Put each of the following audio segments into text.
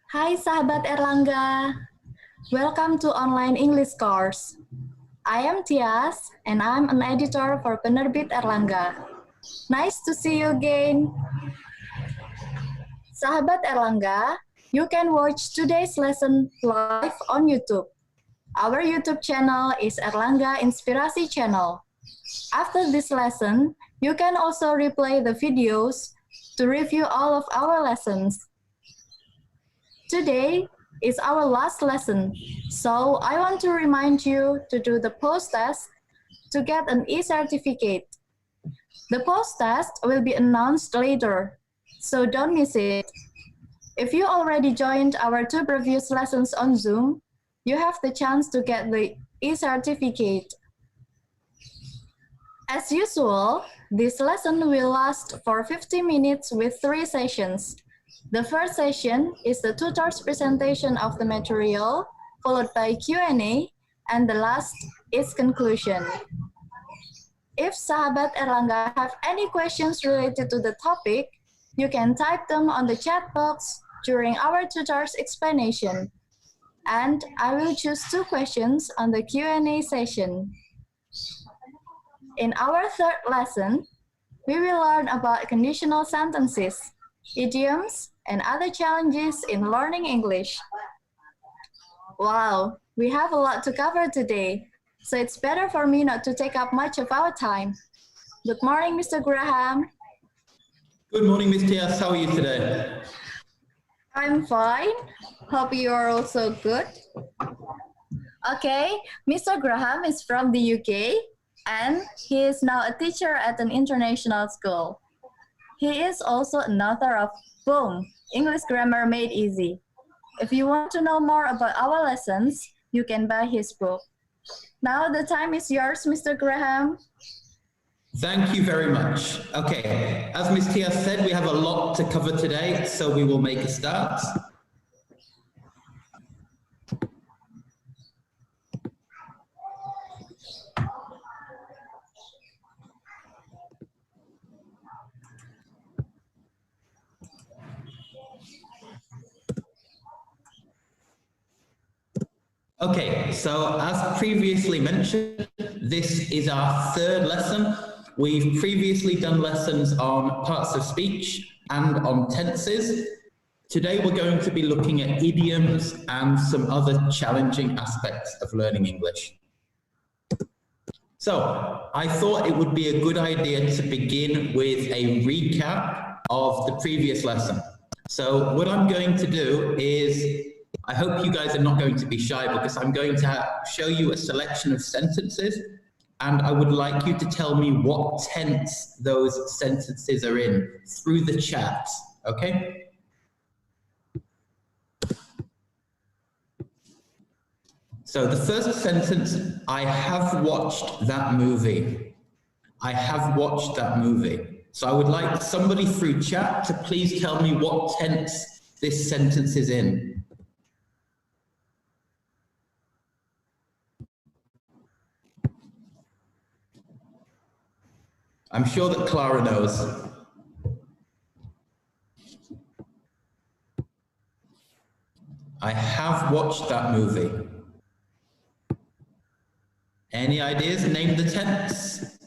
Hai sahabat Erlangga, welcome to online English course. I am Tias and I'm an editor for Penerbit Erlangga. Nice to see you again. Sahabat Erlangga, you can watch today's lesson live on YouTube. Our YouTube channel is Erlangga Inspirasi Channel. After this lesson, you can also replay the videos to review all of our lessons. Today is our last lesson, so I want to remind you to do the post-test to get an e-certificate. The post-test will be announced later, so don't miss it. If you already joined our 2 previous lessons on Zoom, you have the chance to get the e-certificate. As usual, this lesson will last for 50 minutes with 3 sessions. The first session is the tutor's presentation of the material, followed by Q&A, and the last is conclusion. If sahabat Erlangga have any questions related to the topic, you can type them on the chat box during our tutor's explanation. And I will choose 2 questions on the Q&A session. In our third lesson, we will learn about conditional sentences, idioms, and other challenges in learning English. Wow, we have a lot to cover today, so it's better for me not to take up much of our time. Good morning, Mr. Graham. Good morning, Ms. Tias. How are you today? I'm fine. Hope you are also good. Okay, Mr. Graham is from the UK, and he is now a teacher at an international school. He is also an author of Boom, English Grammar Made Easy. If you want to know more about our lessons, you can buy his book. Now the time is yours, Mr. Graham. Thank you very much. Okay, as Ms. Tias said, we have a lot to cover today, so we will make a start. Okay, so as previously mentioned, this is our third lesson. We've previously done lessons on parts of speech and on tenses. Today we're going to be looking at idioms and some other challenging aspects of learning English. So I thought it would be a good idea to begin with a recap of the previous lesson. So what I'm going to do is, I hope you guys are not going to be shy because I'm going to show you a selection of sentences and I would like you to tell me what tense those sentences are in through the chat, okay? So the first sentence, I have watched that movie. I have watched that movie. So I would like somebody through chat to please tell me what tense this sentence is in. I'm sure that Clara knows. I have watched that movie. Any ideas? Name the tense.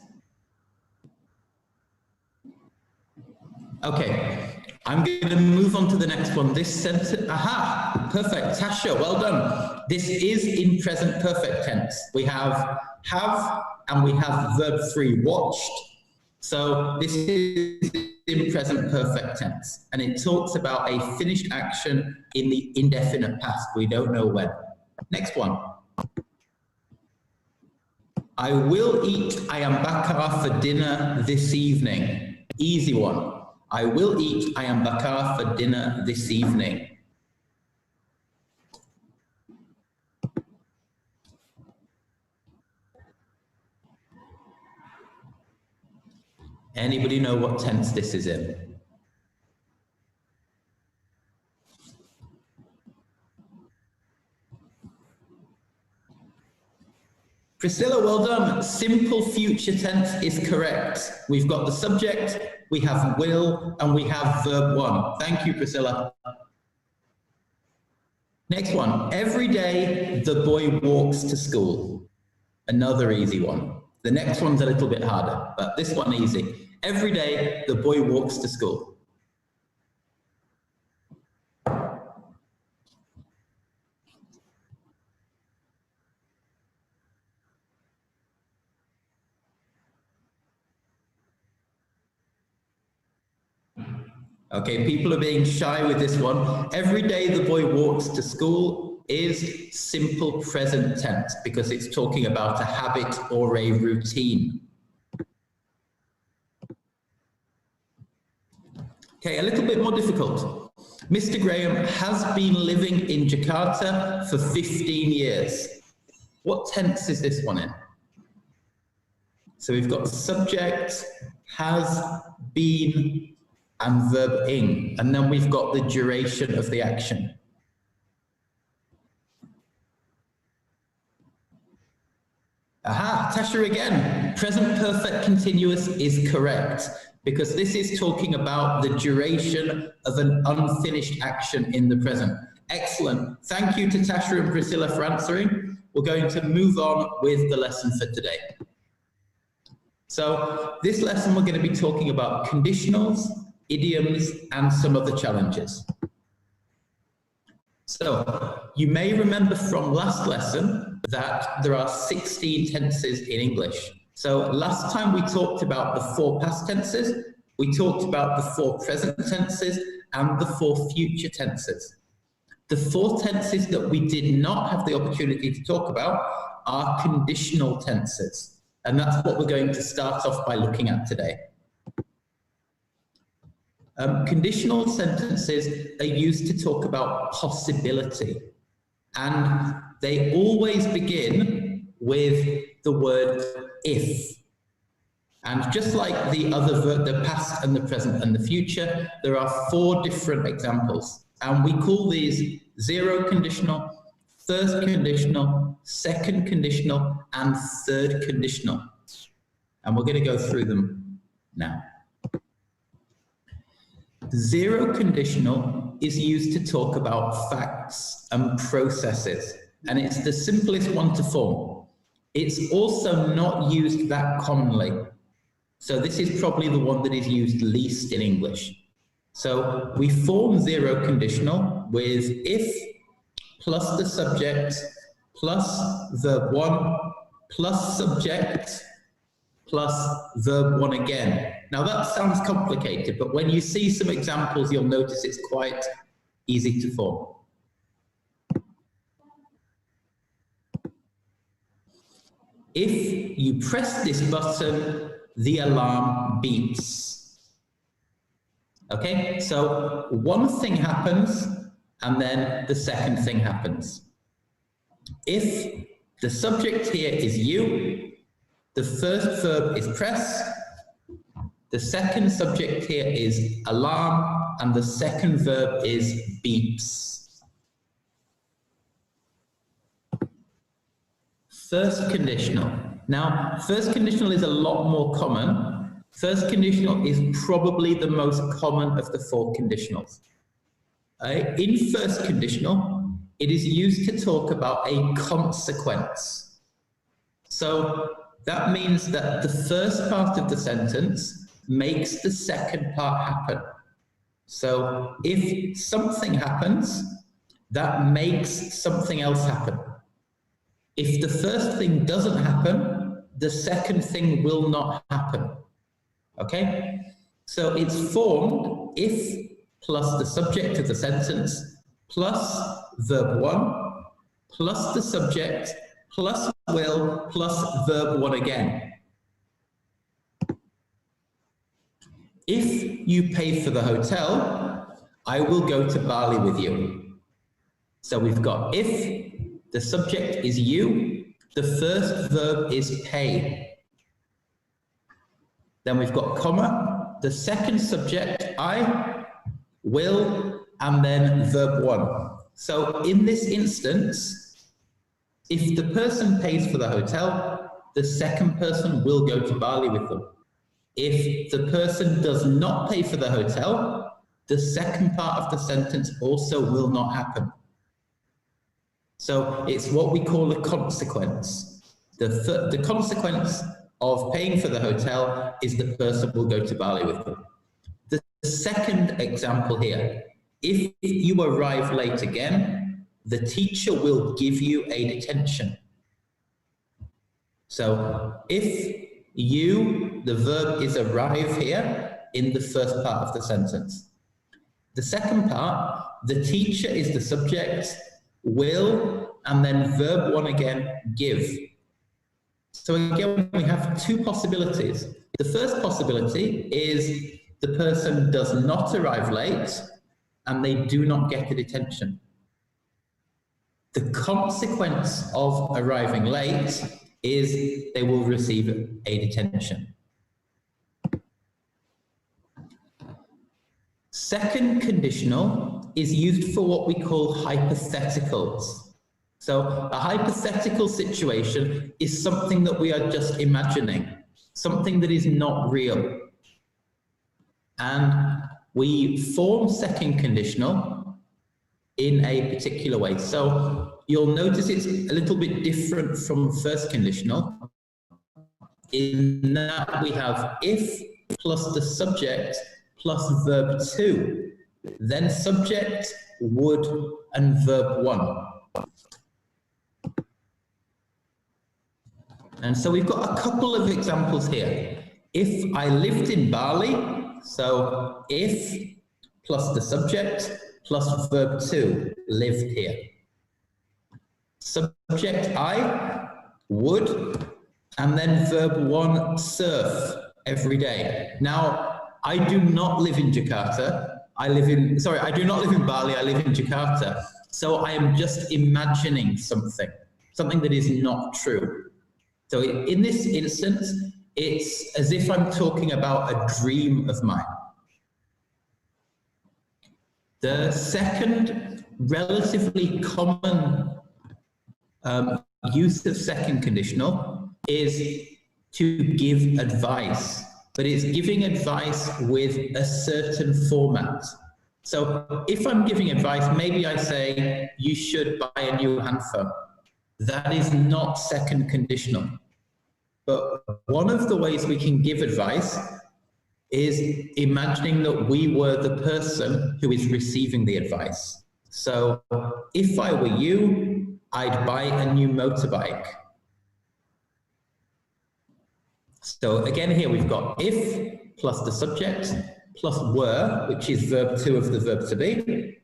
Okay, I'm going to move on to the next one. This sentence, aha, perfect. Tasha, well done. This is in present perfect tense. We have and we have verb 3, watched. So this is in present perfect tense, and it talks about a finished action in the indefinite past. We don't know when. Next one. I will eat ayam bakar for dinner this evening. Easy one. I will eat ayam bakar for dinner this evening. Anybody know what tense this is in? Priscilla, well done. Simple future tense is correct. We've got the subject, we have will, and we have verb 1. Thank you, Priscilla. Next one. Every day the boy walks to school. Another easy one. The next one's a little bit harder, but this one easy. Every day the boy walks to school. Okay, people are being shy with this one. Every day the boy walks to school is simple present tense because it's talking about a habit or a routine. Okay, a little bit more difficult. Mr. Graham has been living in Jakarta for 15 years. What tense is this one in? So we've got subject, has been, and verb ing, and then we've got the duration of the action. Aha, Tasha again. Present perfect continuous is correct because this is talking about the duration of an unfinished action in the present. Excellent. Thank you to Tasha and Priscilla for answering. We're going to move on with the lesson for today. So this lesson we're going to be talking about conditionals, idioms, and some other challenges. So you may remember from last lesson that there are 16 tenses in English. So last time we talked about the 4 past tenses, we talked about the 4 present tenses, and the 4 future tenses. The 4 tenses that we did not have the opportunity to talk about are conditional tenses. And that's what we're going to start off by looking at today. Conditional sentences are used to talk about possibility, and they always begin with the word if. And just like the other verb, the past and the present and the future, there are 4 different examples, and we call these 0 conditional, first conditional, second conditional, and third conditional. And we're going to go through them now. 0 conditional is used to talk about facts and processes, and it's the simplest one to form. It's also not used that commonly. So this is probably the one that is used least in English. So we form 0 conditional with if plus the subject plus verb 1 plus subject plus verb 1 again. Now that sounds complicated, but when you see some examples, you'll notice it's quite easy to form. If you press this button, the alarm beeps. Okay, so one thing happens and then the second thing happens. If the subject here is you, the first verb is press, the second subject here is alarm, and the second verb is beeps. First conditional. Now, first conditional is a lot more common. First conditional is probably the most common of the 4 conditionals. In first conditional, it is used to talk about a consequence. So that means that the first part of the sentence makes the second part happen. So if something happens, that makes something else happen. If the first thing doesn't happen, the second thing will not happen. Okay? So it's formed if plus the subject of the sentence plus verb 1 plus the subject plus will plus verb 1 again. If you pay for the hotel, I will go to Bali with you. So we've got if, the subject is you, the first verb is pay. Then we've got comma, the second subject, I, will, and then verb 1. So in this instance, if the person pays for the hotel, the second person will go to Bali with them. If the person does not pay for the hotel, the second part of the sentence also will not happen. So it's what we call a consequence. The consequence of paying for the hotel is the person will go to Bali with them. The second example here, if you arrive late again, the teacher will give you a detention. So if you, the verb is arrive here in the first part of the sentence. The second part, the teacher is the subject, will, and then verb one again, give. So again, we have two possibilities. The first possibility is the person does not arrive late and they do not get a detention. The consequence of arriving late is they will receive a detention. Second conditional is used for what we call hypotheticals. So a hypothetical situation is something that we are just imagining, something that is not real. And we form second conditional in a particular way. So you'll notice it's a little bit different from first conditional in that we have if plus the subject plus verb two, then subject, would, and verb one. And so we've got a couple of examples here. If I lived in Bali, so if plus the subject plus verb two, lived here. Subject I, would, and then verb one, surf, every day. Now, I do not live in Jakarta. I do not live in Bali, I live in Jakarta. So I am just imagining something that is not true. So in this instance, it's as if I'm talking about a dream of mine. The second relatively common use of second conditional is to give advice, but it's giving advice with a certain format. So if I'm giving advice, maybe I say, you should buy a new handphone. That is not second conditional. But one of the ways we can give advice is imagining that we were the person who is receiving the advice. So if I were you, I'd buy a new motorbike. So again, here we've got if plus the subject plus were, which is verb two of the verb to be.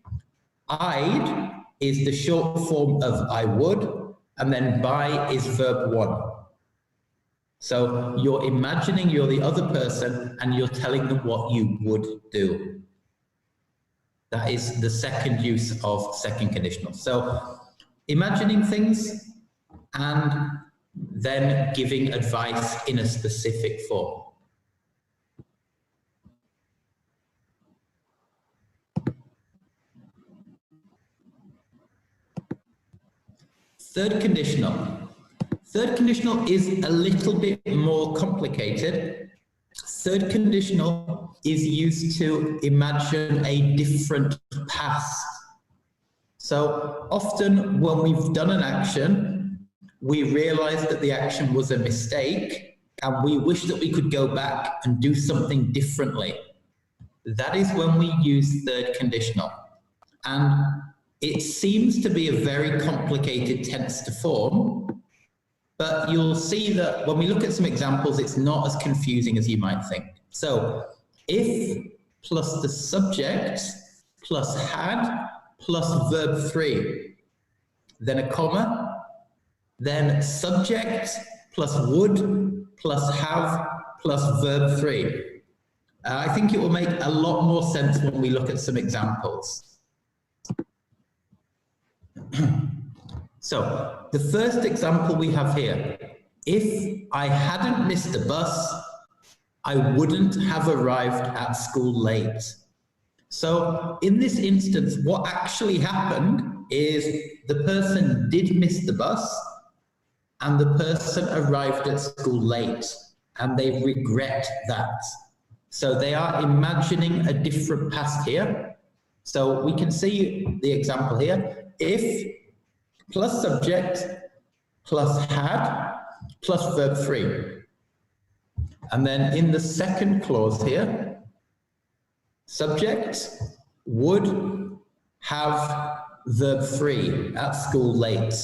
I'd is the short form of I would, and then buy is verb one. So you're imagining you're the other person and you're telling them what you would do. That is the second use of second conditional. So imagining things and then giving advice in a specific form. Third conditional. Third conditional is a little bit more complicated. Third conditional is used to imagine a different past. So often when we've done an action, we realize that the action was a mistake and we wish that we could go back and do something differently. That is when we use third conditional. And it seems to be a very complicated tense to form, but you'll see that when we look at some examples, it's not as confusing as you might think. So if plus the subject plus had plus verb three, then a comma, then subject plus would plus have plus verb three. I think it will make a lot more sense when we look at some examples. So the first example we have here, if I hadn't missed the bus, I wouldn't have arrived at school late. So in this instance, what actually happened is the person did miss the bus, and the person arrived at school late and they regret that. So they are imagining a different past here. So we can see the example here. If plus subject plus had plus verb 3. And then in the second clause here, subject would have verb 3 at school late.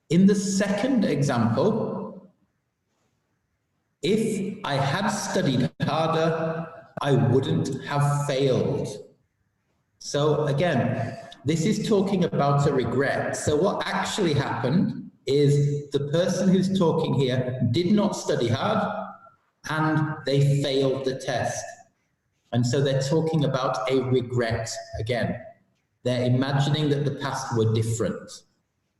In the second example, if I had studied harder, I wouldn't have failed. So again, this is talking about a regret. So what actually happened is the person who's talking here did not study hard and they failed the test. And so they're talking about a regret again. They're imagining that the past were different.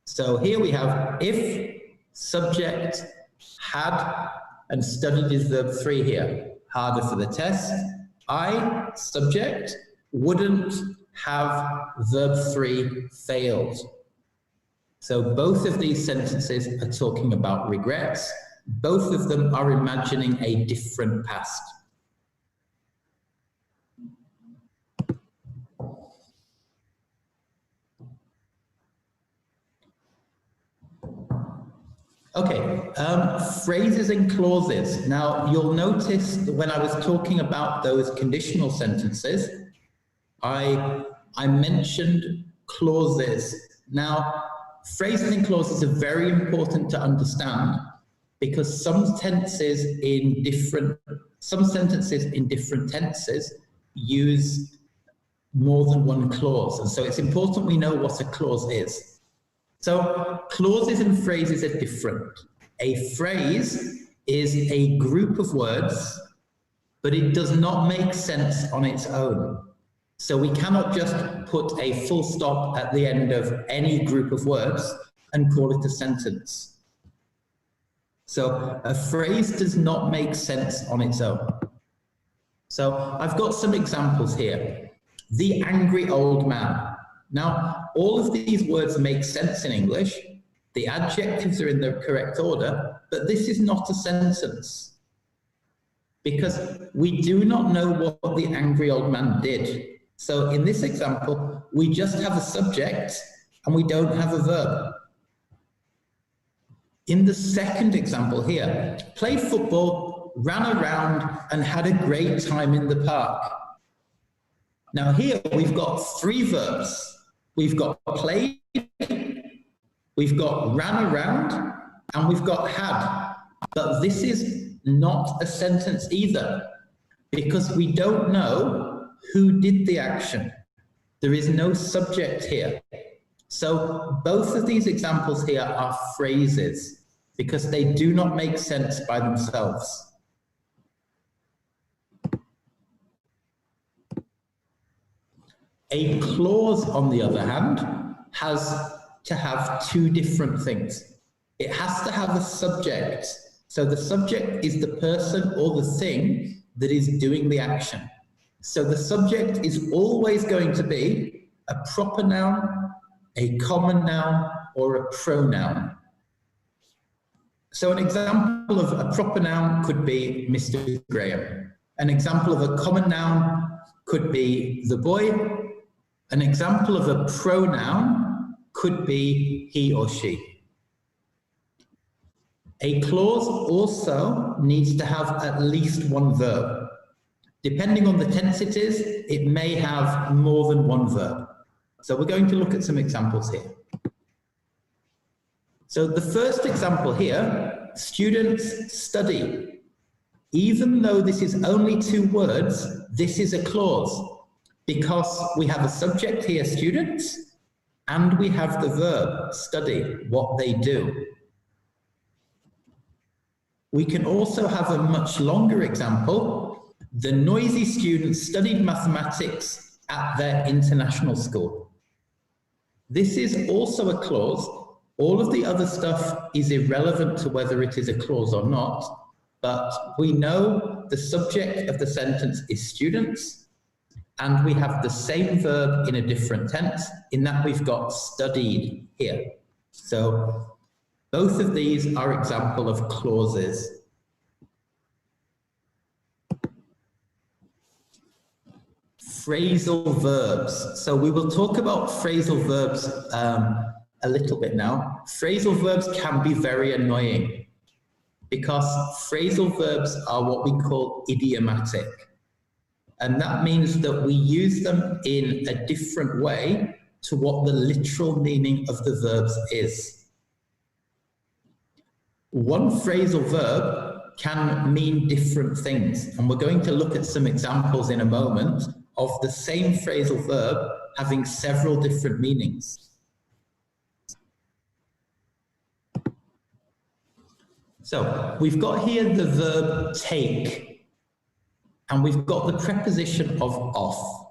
So here we have if subject had and studied is verb 3 here, harder for the test. I, subject, wouldn't have verb 3 failed. So both of these sentences are talking about regrets. Both of them are imagining a different past. Okay, phrases and clauses. Now, you'll notice that when I was talking about those conditional sentences, I mentioned clauses. Now, phrases and clauses are very important to understand because some sentences in different tenses use more than one clause. And so it's important we know what a clause is. So clauses and phrases are different. A phrase is a group of words, but it does not make sense on its own. So we cannot just put a full stop at the end of any group of words and call it a sentence. So a phrase does not make sense on its own. So I've got some examples here. The angry old man. Now, all of these words make sense in English. The adjectives are in the correct order, but this is not a sentence because we do not know what the angry old man did. So in this example, we just have a subject and we don't have a verb. In the second example here, played football, ran around and had a great time in the park. Now here we've got 3 verbs. We've got played, we've got ran around, and we've got had. But this is not a sentence either, because we don't know who did the action. There is no subject here. So both of these examples here are phrases, because they do not make sense by themselves. A clause, on the other hand, has to have 2 different things. It has to have a subject. So the subject is the person or the thing that is doing the action. So the subject is always going to be a proper noun, a common noun, or a pronoun. So an example of a proper noun could be Mr. Graham. An example of a common noun could be the boy. An example of a pronoun could be he or she. A clause also needs to have at least 1 verb. Depending on the tense it is, it may have more than 1 verb. So we're going to look at some examples here. So the first example here, students study. Even though this is only 2 words, this is a clause, because we have a subject here, students, and we have the verb, study, what they do. We can also have a much longer example. The noisy students studied mathematics at their international school. This is also a clause. All of the other stuff is irrelevant to whether it is a clause or not, but we know the subject of the sentence is students, and we have the same verb in a different tense, in that we've got studied here. So both of these are example of clauses. Phrasal verbs. So we will talk about phrasal verbs a little bit now. Phrasal verbs can be very annoying because phrasal verbs are what we call idiomatic. And that means that we use them in a different way to what the literal meaning of the verbs is. One phrasal verb can mean different things, and we're going to look at some examples in a moment of the same phrasal verb having several different meanings. So we've got here the verb take, and we've got the preposition of off.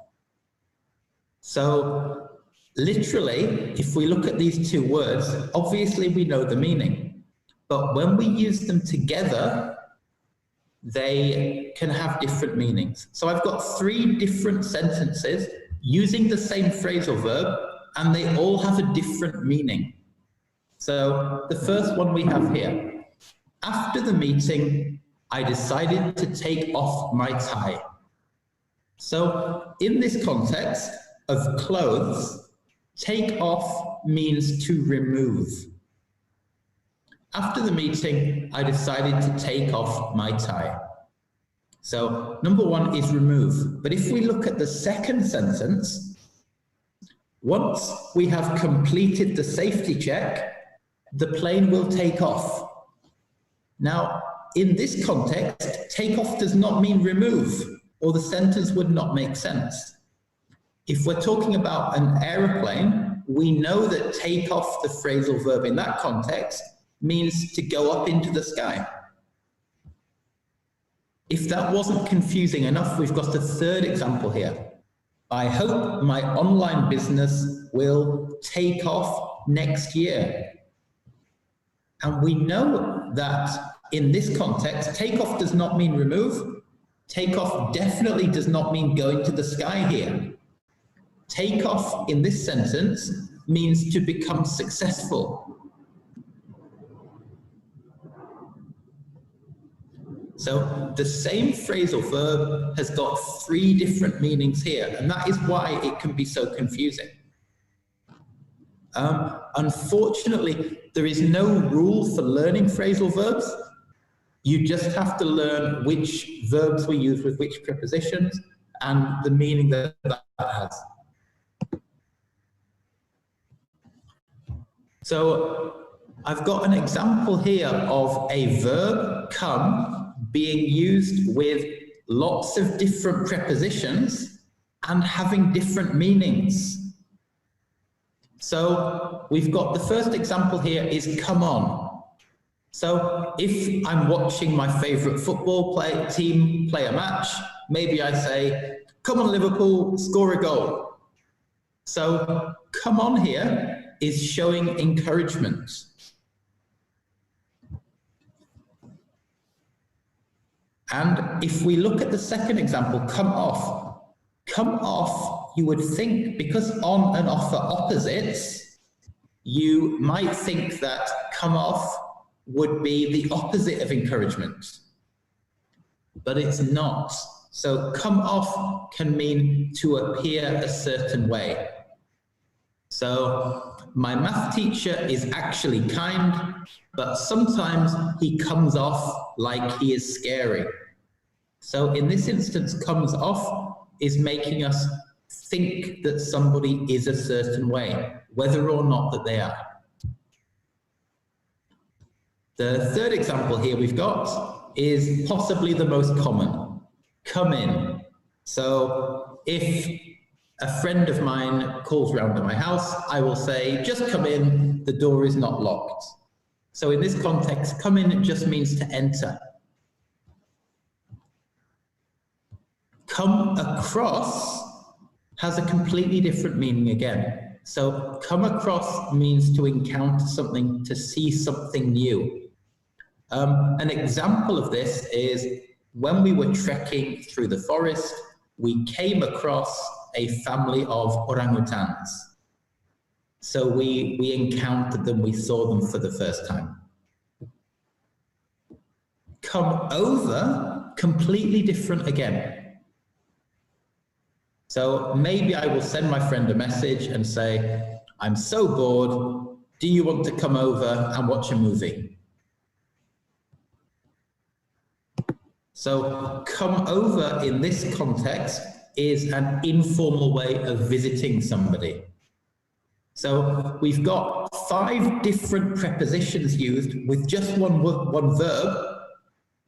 So literally, if we look at these two words, obviously we know the meaning, but when we use them together, they can have different meanings. So I've got three different sentences using the same phrasal verb, and they all have a different meaning. So the first one we have here. After the meeting, I decided to take off my tie. So in this context of clothes, take off means to remove. After the meeting, I decided to take off my tie. So number one is remove. But if we look at the second sentence, once we have completed the safety check, the plane will take off. Now, in this context, take off does not mean remove, or the sentence would not make sense. If we're talking about an aeroplane, we know that take off, the phrasal verb in that context, means to go up into the sky. If that wasn't confusing enough, we've got a third example here. I hope my online business will take off next year. And we know that in this context, take off does not mean remove. Take off definitely does not mean go into the sky here. Take off in this sentence means to become successful. So the same phrasal verb has got three different meanings here, and that is why it can be so confusing. Unfortunately, there is no rule for learning phrasal verbs. You just have to learn which verbs we use with which prepositions and the meaning that that has. So I've got an example here of a verb, come, being used with lots of different prepositions and having different meanings. So we've got the first example here is come on. So if I'm watching my favorite football team play a match, maybe I say, come on Liverpool, score a goal. So come on here is showing encouragement. And if we look at the second example, come off, you would think, because on and off are opposites, you might think that come off would be the opposite of encouragement, but it's not. So come off can mean to appear a certain way. So my math teacher is actually kind, but sometimes he comes off like he is scary. So in this instance, comes off is making us think that somebody is a certain way, whether or not that they are. The third example here we've got is possibly the most common, come in. So if a friend of mine calls round at my house, I will say, just come in, the door is not locked. So in this context, come in just means to enter. Come across has a completely different meaning again. So come across means to encounter something, to see something new. An example of this is when we were trekking through the forest, we came across a family of orangutans. So we encountered them, we saw them for the first time. Come over, completely different again. So maybe I will send my friend a message and say, I'm so bored, do you want to come over and watch a movie? So come over in this context is an informal way of visiting somebody. So we've got 5 different prepositions used with just one verb,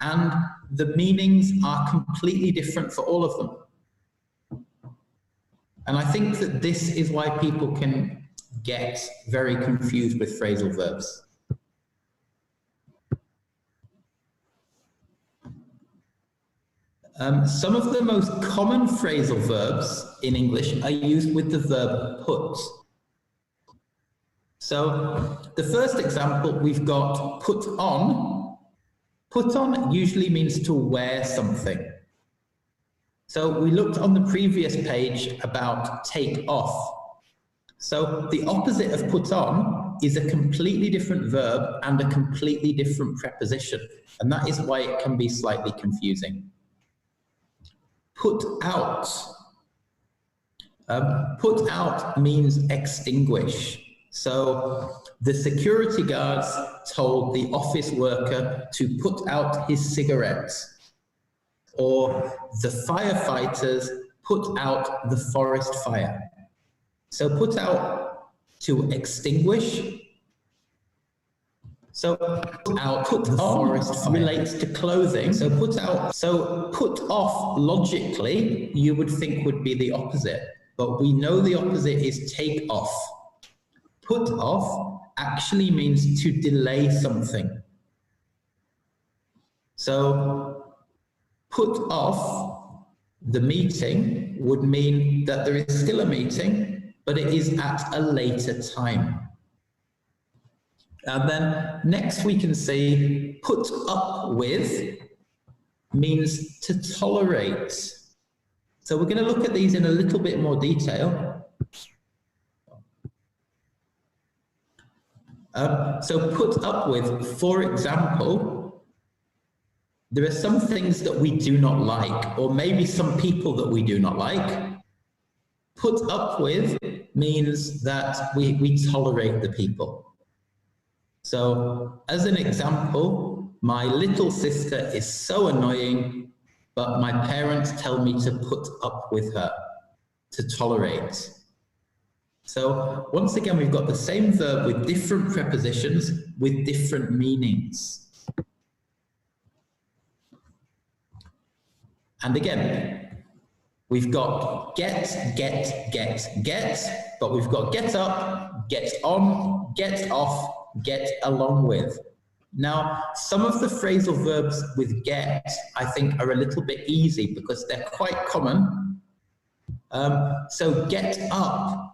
and the meanings are completely different for all of them. And I think that this is why people can get very confused with phrasal verbs. Some of the most common phrasal verbs in English are used with the verb put. So the first example, we've got put on. Put on usually means to wear something. So we looked on the previous page about take off. So the opposite of put on is a completely different verb and a completely different preposition. And that is why it can be slightly confusing. Put out. Put out means extinguish. So the security guards told the office worker to put out his cigarettes, or the firefighters put out the forest fire. So put out, to extinguish. So put out, put on relates to clothing. So put out, so put off logically you would think would be the opposite, but we know the opposite is take off. Put off actually means to delay something. So put off the meeting would mean that there is still a meeting, but it is at a later time. And then next we can see put up with means to tolerate. So we're going to look at these in a little bit more detail. So put up with, for example, there are some things that we do not like, or maybe some people that we do not like. Put up with means that we tolerate the people. So as an example, my little sister is so annoying, but my parents tell me to put up with her, to tolerate. So once again, we've got the same verb with different prepositions with different meanings. And again, we've got get, but we've got get up, get on, get off, get along with. Now, some of the phrasal verbs with get, I think, are a little bit easy because they're quite common. So get up.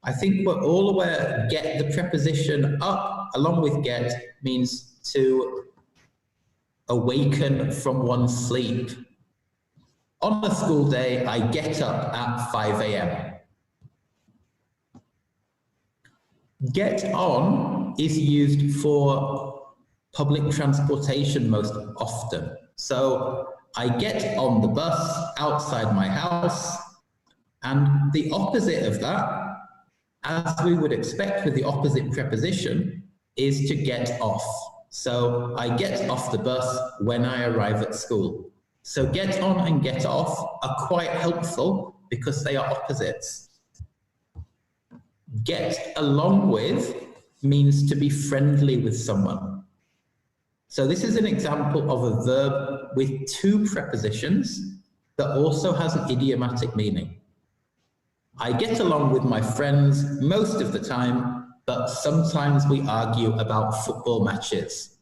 I think we're all aware get, the preposition up along with get means to awaken from one's sleep. On a school day, I get up at 5 a.m. Get on is used for public transportation most often. So I get on the bus outside my house, and the opposite of that, as we would expect with the opposite preposition, is to get off. So I get off the bus when I arrive at school. So get on and get off are quite helpful because they are opposites. Get along with means to be friendly with someone. So this is an example of a verb with 2 prepositions that also has an idiomatic meaning. I get along with my friends most of the time, but sometimes we argue about football matches.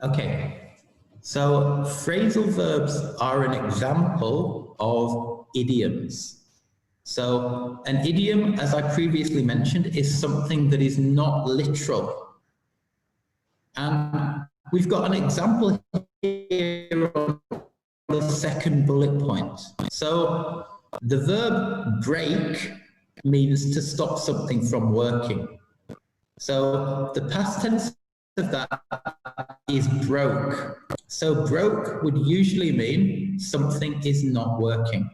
Okay, so phrasal verbs are an example of idioms. So an idiom, as I previously mentioned, is something that is not literal. And we've got an example here on the second bullet point. So the verb break means to stop something from working. So the past tense of that is broke. So broke would usually mean something is not working.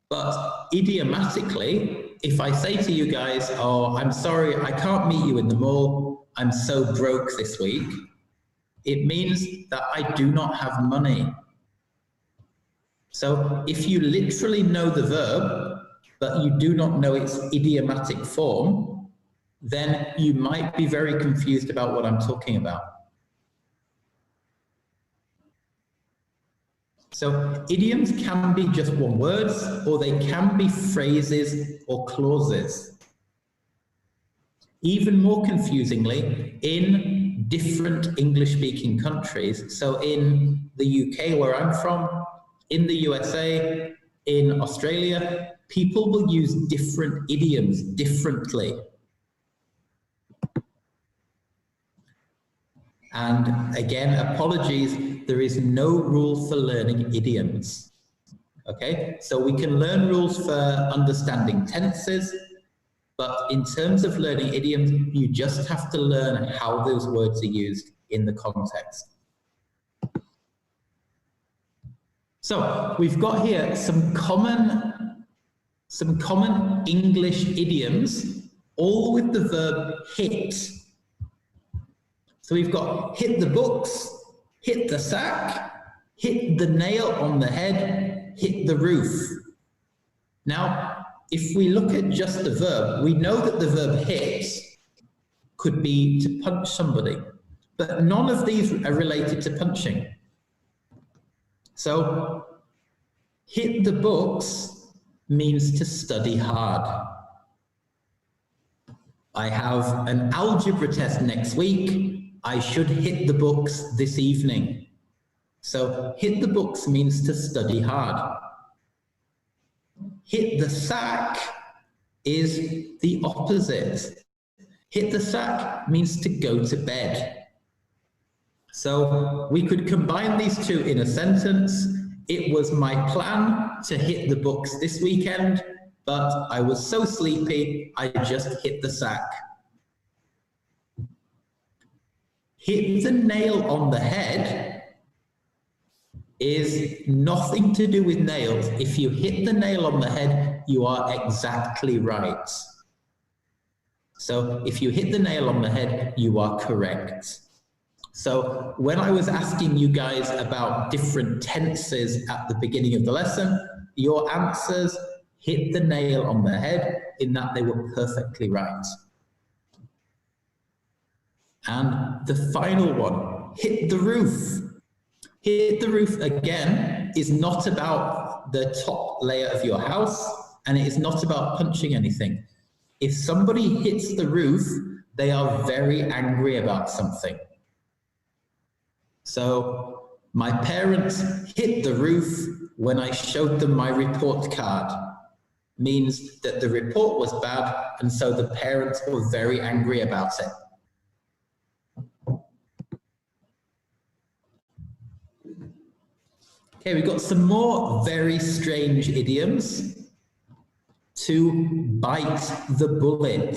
But idiomatically, if I say to you guys, oh, I'm sorry, I can't meet you in the mall, I'm so broke this week, it means that I do not have money. So if you literally know the verb, but you do not know its idiomatic form, then you might be very confused about what I'm talking about. So idioms can be just one word, or they can be phrases or clauses. Even more confusingly, in different English-speaking countries, so in the UK where I'm from, in the USA, in Australia, people will use different idioms differently. And again, apologies, there is no rule for learning idioms. Okay, so we can learn rules for understanding tenses, but in terms of learning idioms, you just have to learn how those words are used in the context. So we've got here some common English idioms, all with the verb hit. So we've got hit the books, hit the sack, hit the nail on the head, hit the roof. Now, if we look at just the verb, we know that the verb hit could be to punch somebody, but none of these are related to punching. So, hit the books means to study hard. I have an algebra test next week. I should hit the books this evening. So, hit the books means to study hard. Hit the sack is the opposite. Hit the sack means to go to bed. So we could combine these two in a sentence. It was my plan to hit the books this weekend, but I was so sleepy, I just hit the sack. Hit the nail on the head is nothing to do with nails. If you hit the nail on the head, you are exactly right. So if you hit the nail on the head, you are correct. So when I was asking you guys about different tenses at the beginning of the lesson, your answers hit the nail on the head in that they were perfectly right. And the final one, hit the roof. Hit the roof, again, is not about the top layer of your house, and it is not about punching anything. If somebody hits the roof, they are very angry about something. So, my parents hit the roof when I showed them my report card. Means that the report was bad, and so the parents were very angry about it. Okay, we've got some more very strange idioms. To bite the bullet.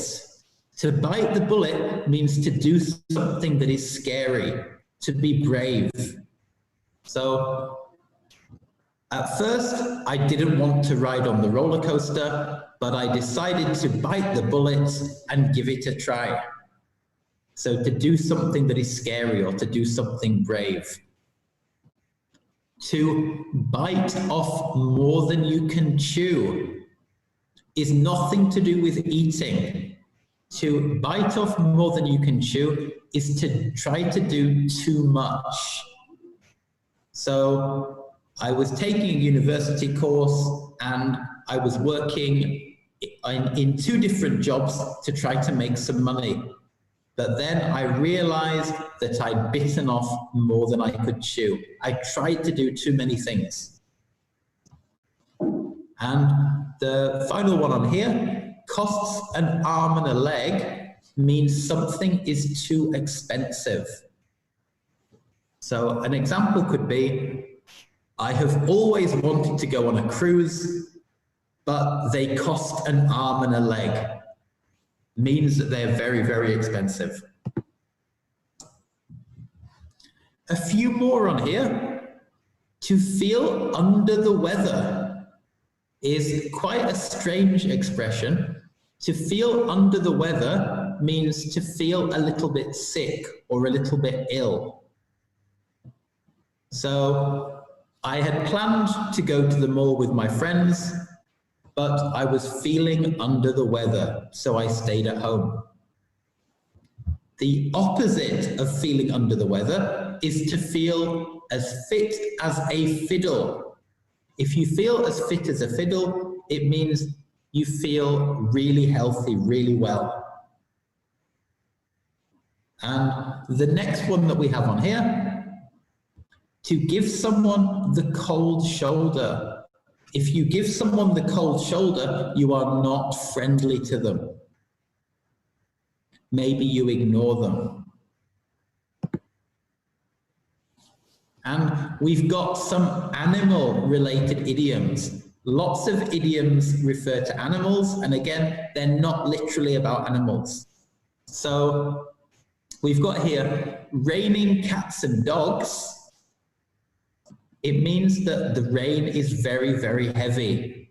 To bite the bullet means to do something that is scary, to be brave. So, at first, I didn't want to ride on the roller coaster, but I decided to bite the bullet and give it a try. So, to do something that is scary or to do something brave. To bite off more than you can chew is nothing to do with eating. To bite off more than you can chew is to try to do too much. So I was taking a university course and I was working in 2 different jobs to try to make some money. But then I realized that I'd bitten off more than I could chew. I tried to do too many things. And the final one on here, costs an arm and a leg, means something is too expensive. So an example could be, I have always wanted to go on a cruise, but they cost an arm and a leg. Means that they're very, very expensive. A few more on here. To feel under the weather is quite a strange expression. To feel under the weather means to feel a little bit sick or a little bit ill. So I had planned to go to the mall with my friends, but I was feeling under the weather, so I stayed at home. The opposite of feeling under the weather is to feel as fit as a fiddle. If you feel as fit as a fiddle, it means you feel really healthy, really well. And the next one that we have on here, to give someone the cold shoulder. If you give someone the cold shoulder, you are not friendly to them. Maybe you ignore them. And we've got some animal-related idioms. Lots of idioms refer to animals, and again, they're not literally about animals. So we've got here, raining cats and dogs. It means that the rain is very, very heavy.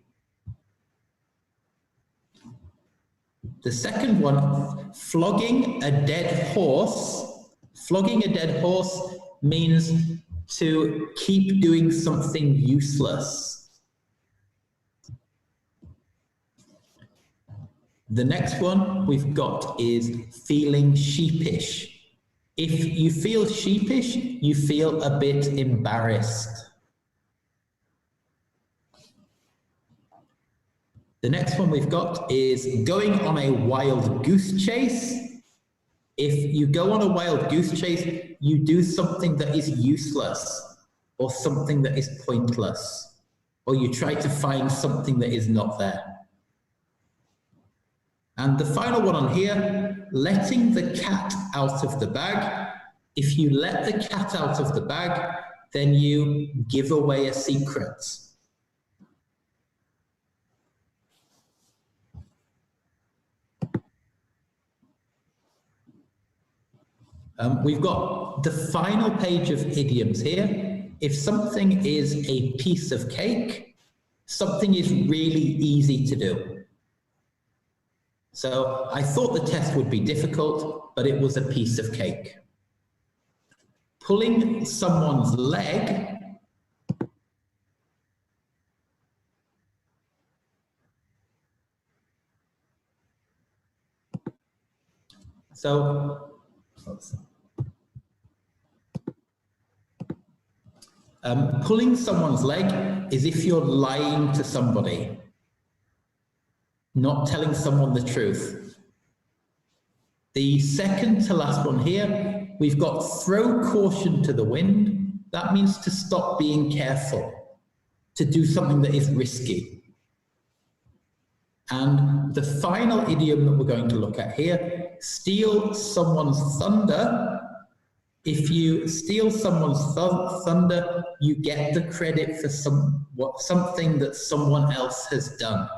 The second one, flogging a dead horse. Flogging a dead horse means to keep doing something useless. The next one we've got is feeling sheepish. If you feel sheepish, you feel a bit embarrassed. The next one we've got is going on a wild goose chase. If you go on a wild goose chase, you do something that is useless or something that is pointless, or you try to find something that is not there. And the final one on here, letting the cat out of the bag. If you let the cat out of the bag, then you give away a secret. We've got the final page of idioms here. If something is a piece of cake, something is really easy to do. So I thought the test would be difficult, but it was a piece of cake. Pulling someone's leg. So pulling someone's leg is if you're lying to somebody, not telling someone the truth. The second to last one here, we've got throw caution to the wind. That means to stop being careful, to do something that is risky. And the final idiom that we're going to look at here, steal someone's thunder. If you steal someone's thunder, you get the credit for something that someone else has done.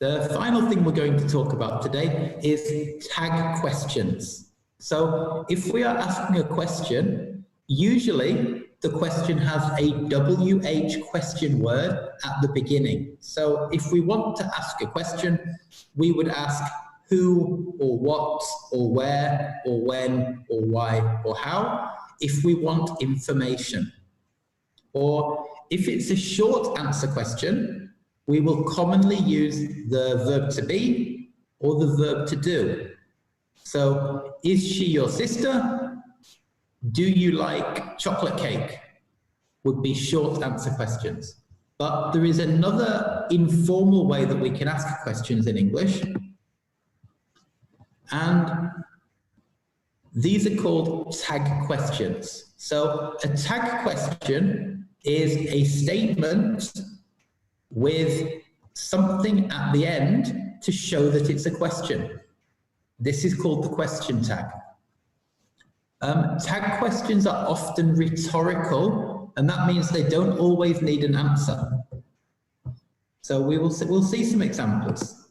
The final thing we're going to talk about today is tag questions. So if we are asking a question, usually the question has a WH question word at the beginning. So if we want to ask a question, we would ask who or what or where or when or why or how if we want information. Or if it's a short answer question, we will commonly use the verb to be or the verb to do. So, is she your sister? Do you like chocolate cake? Would be short answer questions. But there is another informal way that we can ask questions in English. And these are called tag questions. So a tag question is a statement with something at the end to show that it's a question. This is called the question tag. Tag questions are often rhetorical, and that means they don't always need an answer. So we'll see some examples.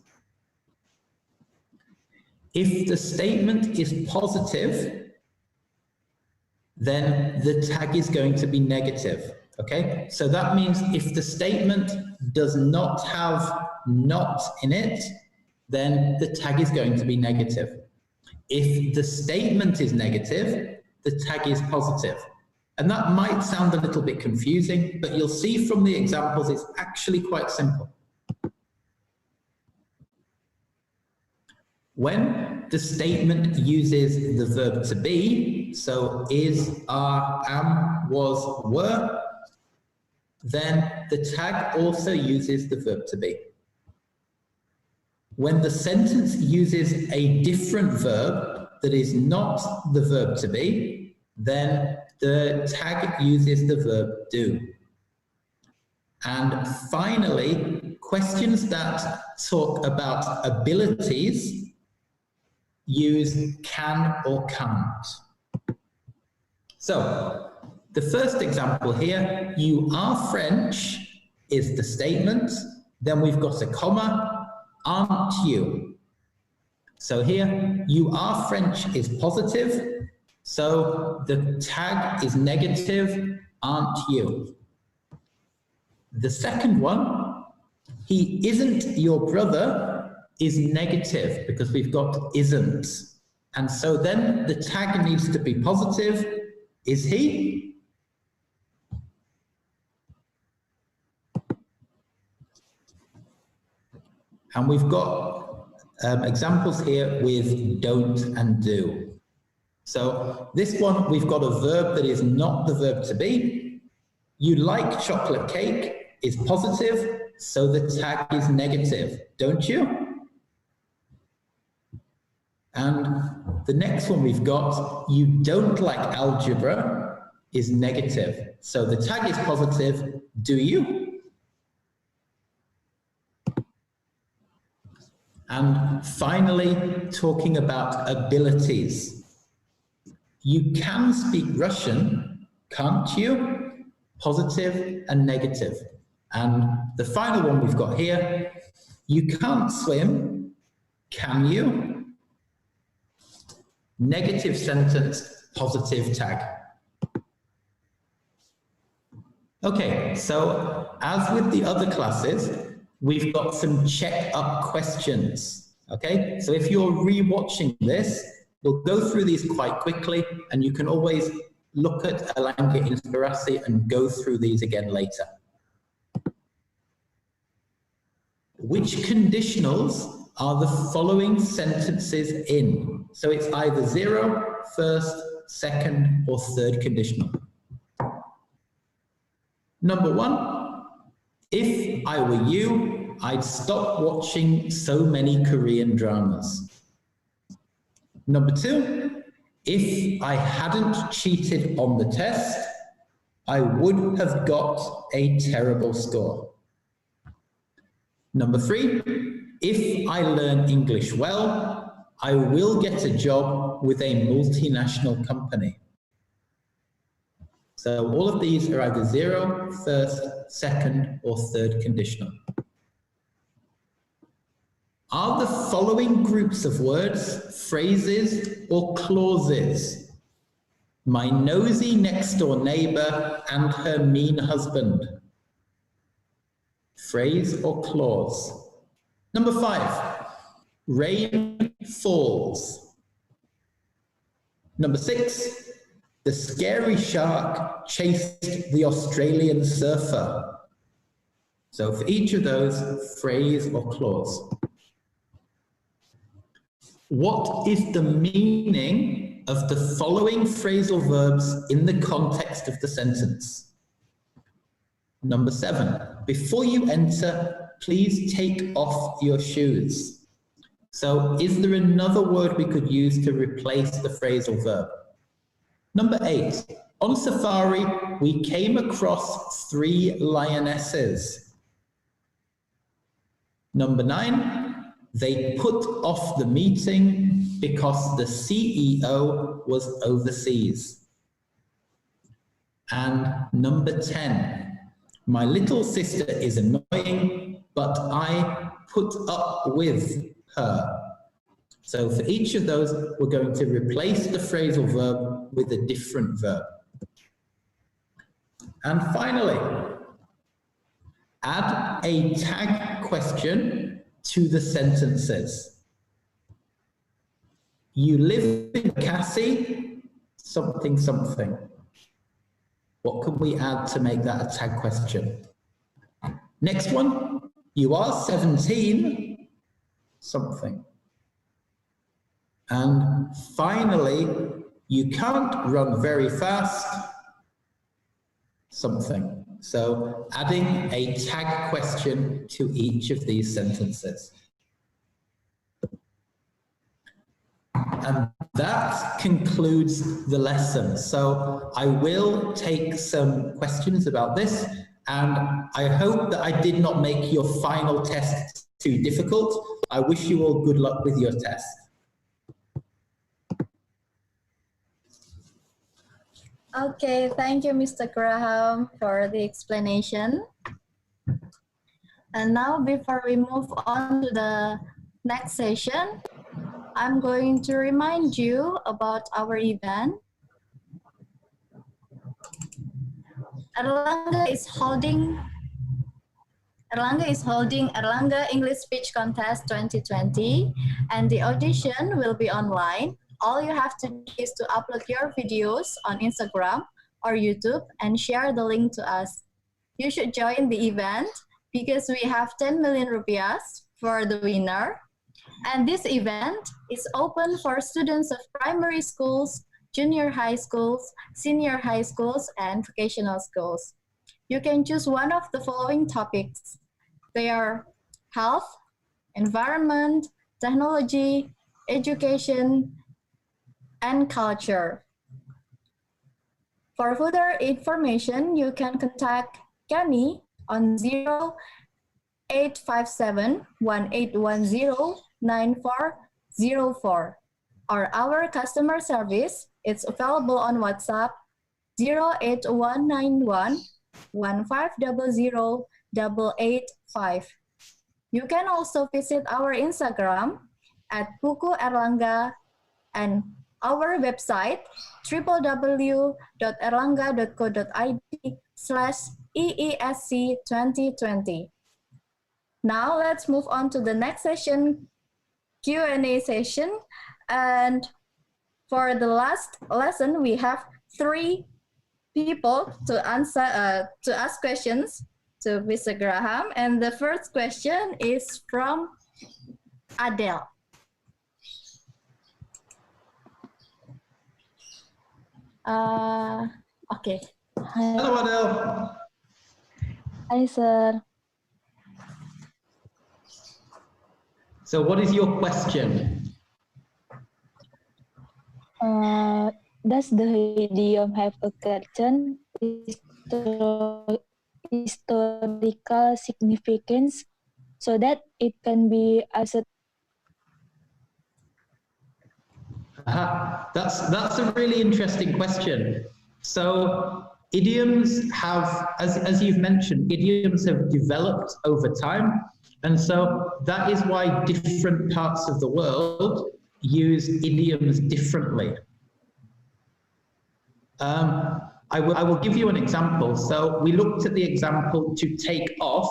If the statement is positive, then the tag is going to be negative, okay? So that means if the statement does not have not in it, then the tag is going to be negative. If the statement is negative, the tag is positive. And that might sound a little bit confusing, but you'll see from the examples it's actually quite simple. When the statement uses the verb to be, so is, are, am, was, were, then the tag also uses the verb to be. When the sentence uses a different verb that is not the verb to be, then the tag uses the verb do. And finally, questions that talk about abilities use can or can't. So, the first example here, you are French, is the statement. Then we've got a comma, aren't you? So here, you are French is positive. So the tag is negative, aren't you? The second one, he isn't your brother, is negative because we've got isn't. And so then the tag needs to be positive, is he? And we've got examples here with don't and do. So this one, we've got a verb that is not the verb to be. You like chocolate cake is positive, so the tag is negative, don't you? And the next one we've got, you don't like algebra is negative, so the tag is positive, do you? And finally, talking about abilities. You can speak Russian, can't you? Positive and negative. And the final one we've got here, you can't swim, can you? Negative sentence, positive tag. Okay, so as with the other classes, we've got some check-up questions, okay? So if you're re-watching this, we'll go through these quite quickly, and you can always look at Erlangga Inspirasi and go through these again later. Which conditionals are the following sentences in? So it's either 0, first, second, or third conditional. Number 1, if I were you, I'd stop watching so many Korean dramas. Number 2, if I hadn't cheated on the test, I would have got a terrible score. Number 3, if I learn English well, I will get a job with a multinational company. So all of these are either 0, first, second, or third conditional. Are the following groups of words phrases or clauses? My nosy next door neighbor and her mean husband. Phrase or clause. Number 5, rain falls. Number 6, the scary shark chased the Australian surfer. So for each of those, phrase or clause. What is the meaning of the following phrasal verbs in the context of the sentence? Number 7, before you enter, please take off your shoes. So is there another word we could use to replace the phrasal verb? Number 8, on safari, we came across 3 lionesses. Number 9, they put off the meeting because the CEO was overseas. And number 10, my little sister is annoying, but I put up with her. So for each of those, we're going to replace the phrasal verb with a different verb. And finally, add a tag question to the sentences. You live in Cassie, something, something. What can we add to make that a tag question? Next one, you are 17, something. And finally, you can't run very fast, something. So adding a tag question to each of these sentences. And that concludes the lesson. So I will take some questions about this, and I hope that I did not make your final test too difficult. I wish you all good luck with your test. Okay, thank you, Mr. Graham, for the explanation. And now, before we move on to the next session, I'm going to remind you about our event. Erlangga is holding Erlangga English Speech Contest 2020, and the audition will be online. All you have to do is to upload your videos on Instagram or YouTube and share the link to us. You should join the event because we have 10 million rupiah for the winner. And this event is open for students of primary schools, junior high schools, senior high schools, and vocational schools. You can choose one of the following topics. They are health, environment, technology, education, and culture. For further information, you can contact Kami on 0857-1810-9404 or our customer service. It's available on WhatsApp 08191-1500-885. You can also visit our Instagram at Buku Erlangga and our website www.erlangga.co.id/EESC2020. Now let's move on to the next session, Q&A session. And for the last lesson, we have 3 people to ask questions to Mr. Graham. And the first question is from Adele. Okay. Hi. Hello, Adele. Hi, sir. So what is your question? Does the idiom have a certain historical significance so that it can be asserted? That's a really interesting question. So idioms have, as you've mentioned, idioms have developed over time. And so that is why different parts of the world use idioms differently. I will give you an example. So we looked at the example to take off.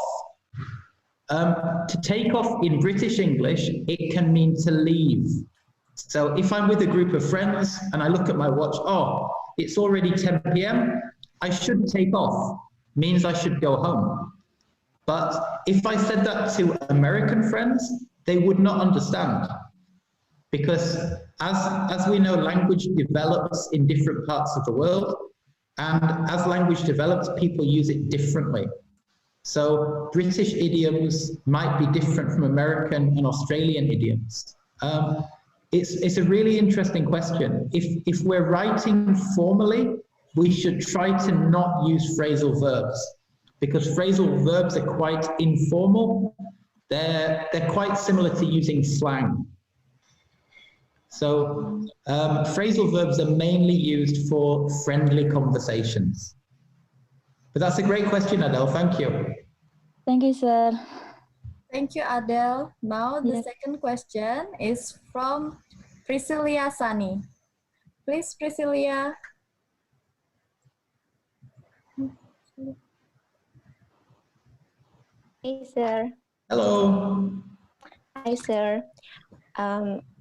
To take off in British English, it can mean to leave. So if I'm with a group of friends and I look at my watch, oh, it's already 10 p.m., I should take off, means I should go home. But if I said that to American friends, they would not understand. Because as we know, language develops in different parts of the world. And as language develops, people use it differently. So British idioms might be different from American and Australian idioms. It's a really interesting question. If we're writing formally, we should try to not use phrasal verbs, because phrasal verbs are quite informal. They're quite similar to using slang. So phrasal verbs are mainly used for friendly conversations. But that's a great question, Adele. Thank you. Thank you, sir. Thank you, Adele. Now the Yes. second question is from Priscilia Sani. Please, Priscilia. Hey, sir. Hello. Hi, sir.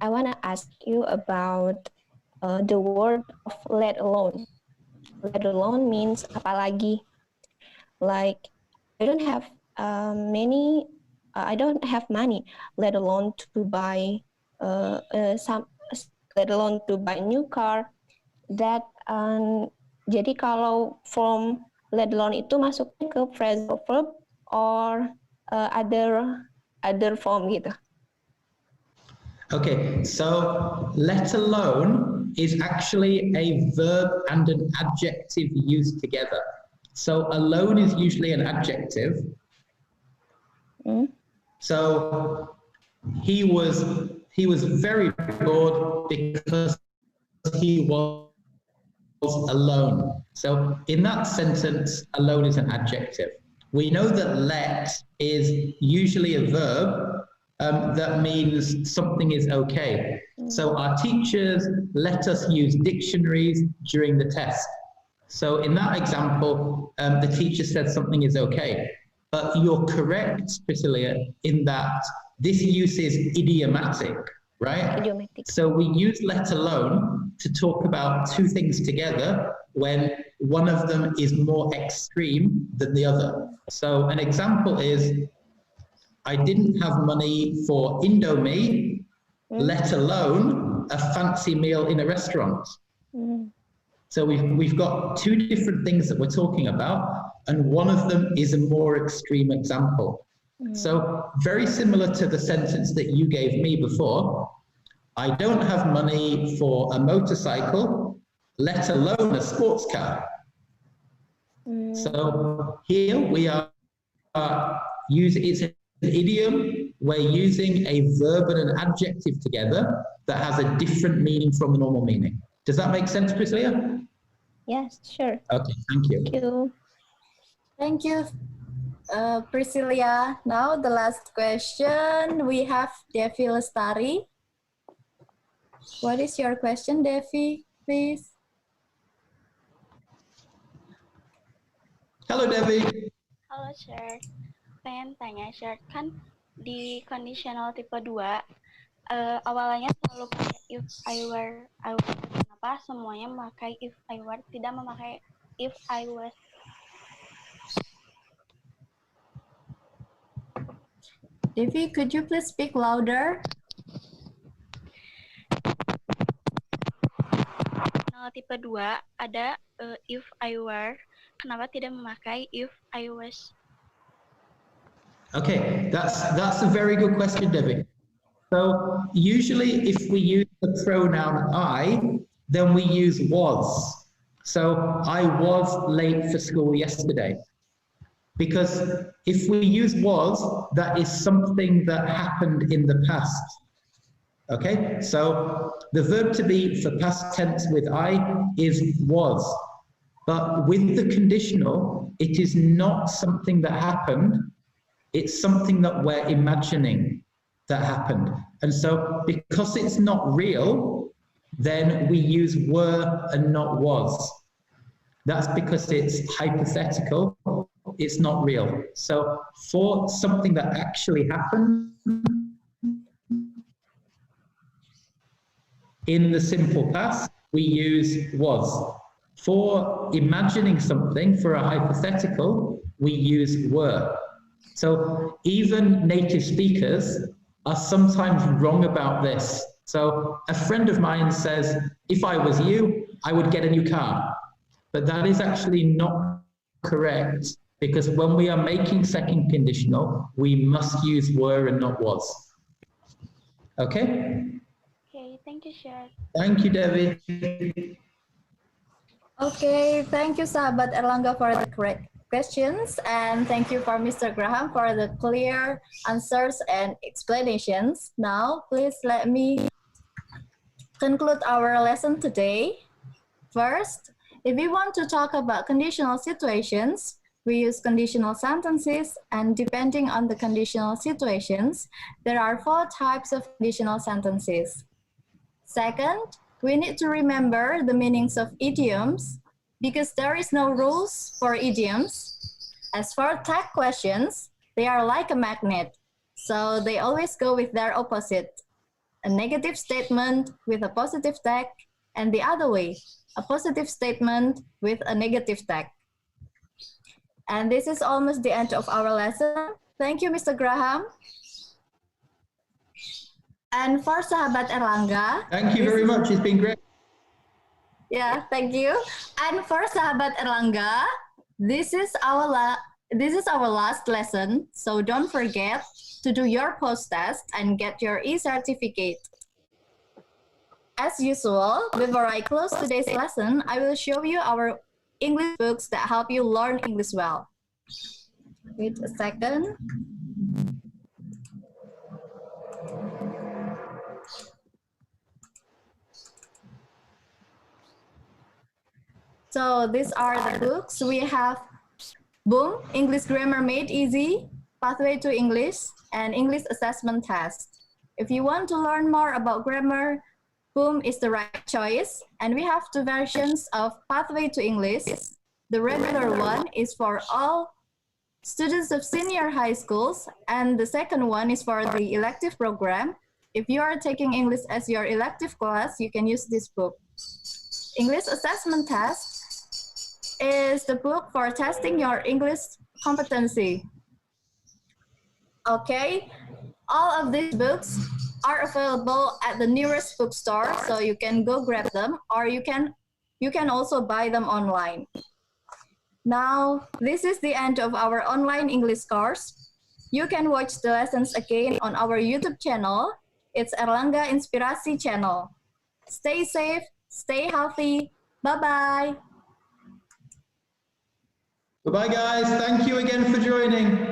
I want to ask you about the word of let alone. Let alone means apalagi. Like, I don't have I don't have money, let alone to buy let alone to buy a new car. That jadi kalau from let alone itu masuknya ke phrasal verb or other form gitu. Okay, so let alone is actually a verb and an adjective used together. So alone is usually an adjective. So he was very bored because he was alone. So in that sentence, alone is an adjective. We know that let is usually a verb that means something is okay. So our teachers let us use dictionaries during the test. So in that example, the teacher said something is okay. But you're correct, Priscilla, in that this use is idiomatic, right? Idiomatic. So we use let alone to talk about two things together when one of them is more extreme than the other. So an example is, I didn't have money for Indomie, let alone a fancy meal in a restaurant. So we've got two different things that we're talking about, and one of them is a more extreme example. So very similar to the sentence that you gave me before, I don't have money for a motorcycle, let alone a sports car. So here we are using, it's an idiom, we're using a verb and an adjective together that has a different meaning from a normal meaning. Does that make sense, Priscilla? Yes, sure. Okay, thank you. Thank you. Thank you, Priscilla. Now the last question, we have Devi Lestari. What is your question, Devi, please? Hello, Devi. Halo, Sir. Pengen tanya, Sir, kan di conditional tipe 2, awalnya selalu pakai if I were. Kenapa semuanya memakai if I were, tidak memakai if I was? Devi, could you please speak louder? Tipe 2 ada if I were, kenapa tidak memakai if I was? Okay, that's a very good question, Debbie. So usually if we use the pronoun I, then we use was. So I was late for school yesterday. Because if we use was, that is something that happened in the past. Okay, so the verb to be for past tense with I is was. But with the conditional, it is not something that happened. It's something that we're imagining that happened. And so because it's not real, then we use were and not was. That's because it's hypothetical, it's not real. So for something that actually happened in the simple past, we use was. For imagining something, for a hypothetical, we use were. So even native speakers are sometimes wrong about this. So a friend of mine says, if I was you, I would get a new car. But that is actually not correct, because when we are making second conditional, we must use were and not was. Okay? Okay, thank you, Sir. Thank you, Devi. Okay, thank you, Sahabat Erlangga, for the correct questions, and thank you for Mr. Graham for the clear answers and explanations. Now, please let me conclude our lesson today. First, if we want to talk about conditional situations, we use conditional sentences, and depending on the conditional situations, there are 4 types of conditional sentences. Second, we need to remember the meanings of idioms because there is no rules for idioms. As for tag questions, they are like a magnet, so they always go with their opposite. A negative statement with a positive tag, and the other way, a positive statement with a negative tag. And this is almost the end of our lesson. Thank you, Mr. Graham. And for Sahabat Erlangga. Thank you very much. It's been great. Yeah, thank you. And for Sahabat Erlangga, this is our last lesson. So don't forget to do your post-test and get your e-certificate. As usual, before I close today's lesson, I will show you our English books that help you learn English well. Wait a second. So these are the books. We have Boom, English Grammar Made Easy, Pathway to English, and English Assessment Test. If you want to learn more about grammar, Boom is the right choice. And we have 2 versions of Pathway to English. The regular one is for all students of senior high schools, and the second one is for the elective program. If you are taking English as your elective class, you can use this book. English Assessment Test is the book for testing your English competency. Okay, all of these books are available at the nearest bookstore, so you can go grab them, or you can also buy them online. Now, this is the end of our online English course. You can watch the lessons again on our YouTube channel. It's Erlangga Inspirasi channel. Stay safe, stay healthy. Bye-bye. Bye-bye, guys. Thank you again for joining.